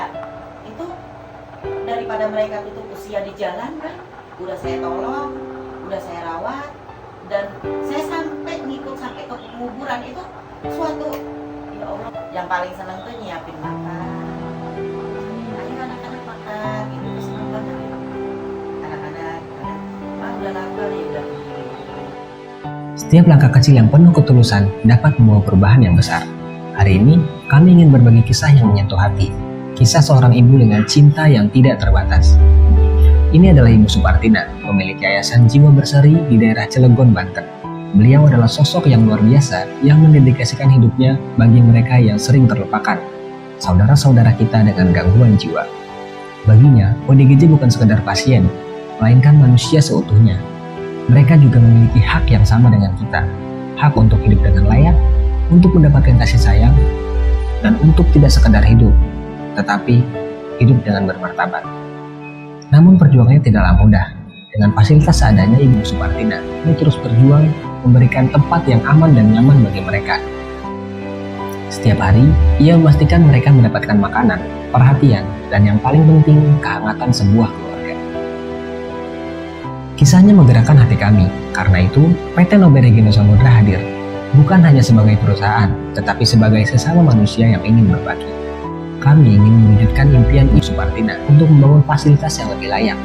usia itu, daripada mereka tutup usia di jalan kan, udah saya tolong, udah saya rawat, dan saya sampai ngikut sampai ke penguburan. Itu suatu, ya Allah, yang paling seneng tuh nyiapin makan, ayo anak-anak makan gitu, seneng banget gitu. Anak-anak udah lapar ya udah. Setiap langkah kecil yang penuh ketulusan dapat membawa perubahan yang besar. Hari ini, kami ingin berbagi kisah yang menyentuh hati. Kisah seorang ibu dengan cinta yang tidak terbatas. Ini adalah Ibu Supartina, pemilik Yayasan Jiwa Berseri di daerah Cilegon, Banten. Beliau adalah sosok yang luar biasa yang mendedikasikan hidupnya bagi mereka yang sering terlupakan, saudara-saudara kita dengan gangguan jiwa. Baginya, ODGJ bukan sekedar pasien, melainkan manusia seutuhnya. Mereka juga memiliki hak yang sama dengan kita, hak untuk hidup dengan layak, untuk mendapatkan kasih sayang, dan untuk tidak sekedar hidup, tetapi hidup dengan bermartabat. Namun perjuangannya tidaklah mudah. Dengan fasilitas seadanya, Ibu Supartina ini terus berjuang memberikan tempat yang aman dan nyaman bagi mereka. Setiap hari, ia memastikan mereka mendapatkan makanan, perhatian, dan yang paling penting, kehangatan sebuah keluarga. Kisahnya menggerakkan hati kami, karena itu PT Nobel Regino Samudra hadir, bukan hanya sebagai perusahaan, tetapi sebagai sesama manusia yang ingin berbagi. Kami ingin mewujudkan impian Ibu Supartina untuk membangun fasilitas yang lebih layak,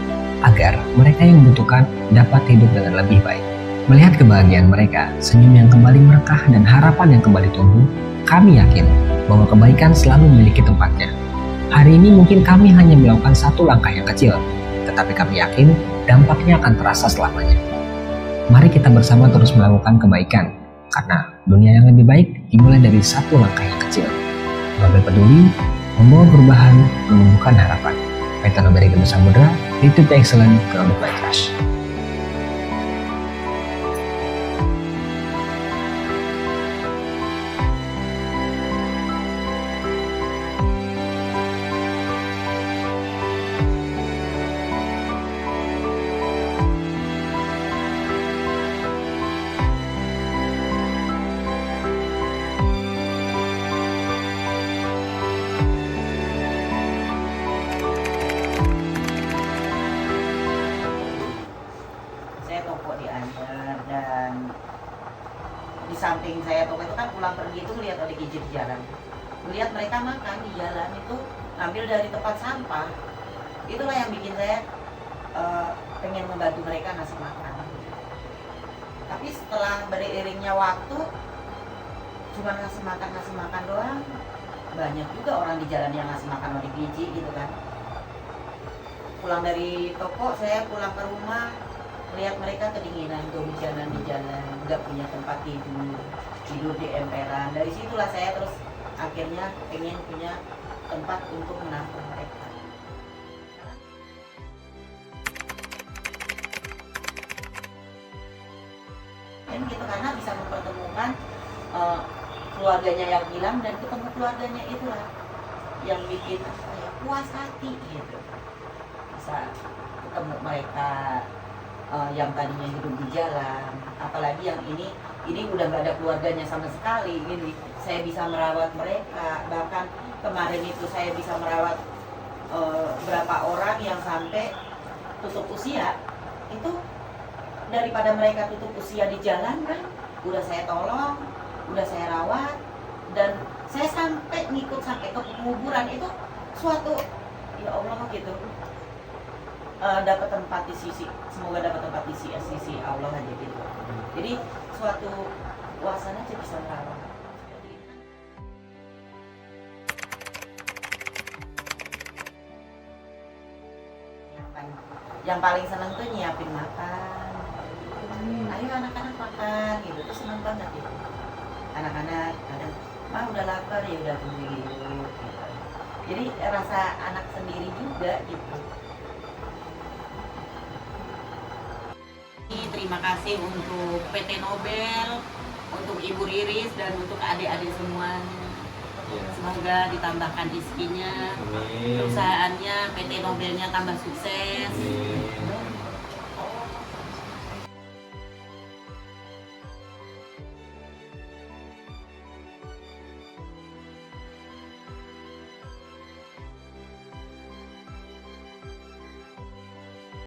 agar mereka yang membutuhkan dapat hidup dengan lebih baik. Melihat kebahagiaan mereka, senyum yang kembali merekah dan harapan yang kembali tumbuh, kami yakin bahwa kebaikan selalu memiliki tempatnya. Hari ini mungkin kami hanya melakukan satu langkah yang kecil, tetapi kami yakin dampaknya akan terasa selamanya. Mari kita bersama terus melakukan kebaikan, karena dunia yang lebih baik dimulai dari satu langkah yang kecil. Nobel peduli, membawa perubahan, menumbuhkan harapan. PT Nobel Regino Samudra, Lead to Excellence, Grounded by Trust. Dan di samping saya toko itu kan pulang pergi itu ngeliat ODGJ di jalan, melihat mereka makan di jalan itu ngambil dari tempat sampah. Itulah yang bikin saya pengen membantu mereka ngasih makan. Tapi setelah beriringnya waktu, cuma ngasih makan doang, banyak juga orang di jalan yang ngasih makan ODGJ gitu kan. Pulang dari toko, saya pulang ke rumah, lihat mereka kedinginan, kehujanan di jalan, nggak punya tempat tidur di emperan. Dari situlah saya terus akhirnya pengen punya tempat untuk menampung mereka. Dan gitu, karena bisa mempertemukan keluarganya yang hilang, dan ketemu keluarganya itulah yang bikin puas hati gitu. Bisa ketemu mereka yang tadinya hidup di jalan, apalagi yang ini udah nggak ada keluarganya sama sekali. Ini saya bisa merawat mereka, bahkan kemarin itu saya bisa merawat berapa orang yang sampai tutup usia. Itu daripada mereka tutup usia di jalan kan, udah saya tolong, udah saya rawat, dan saya sampai ngikut sampai ke penguburan. Itu suatu, ya Allah gitu, dapat tempat di sisi, semoga dapat tempat di sisi Allah aja gitu. Jadi suatu puasan aja bisa merawat. Yang paling seneng tuh nyiapin makan, ayo anak-anak makan gitu, tuh seneng banget gitu. Anak-anak kadang, mah udah lapar ya udah tunggu gitu. Jadi rasa anak sendiri juga gitu. Terima kasih untuk PT Nobel, untuk Ibu Riris, dan untuk adik-adik semua. Semoga ditambahkan rezekinya, perusahaannya, PT Nobelnya tambah sukses.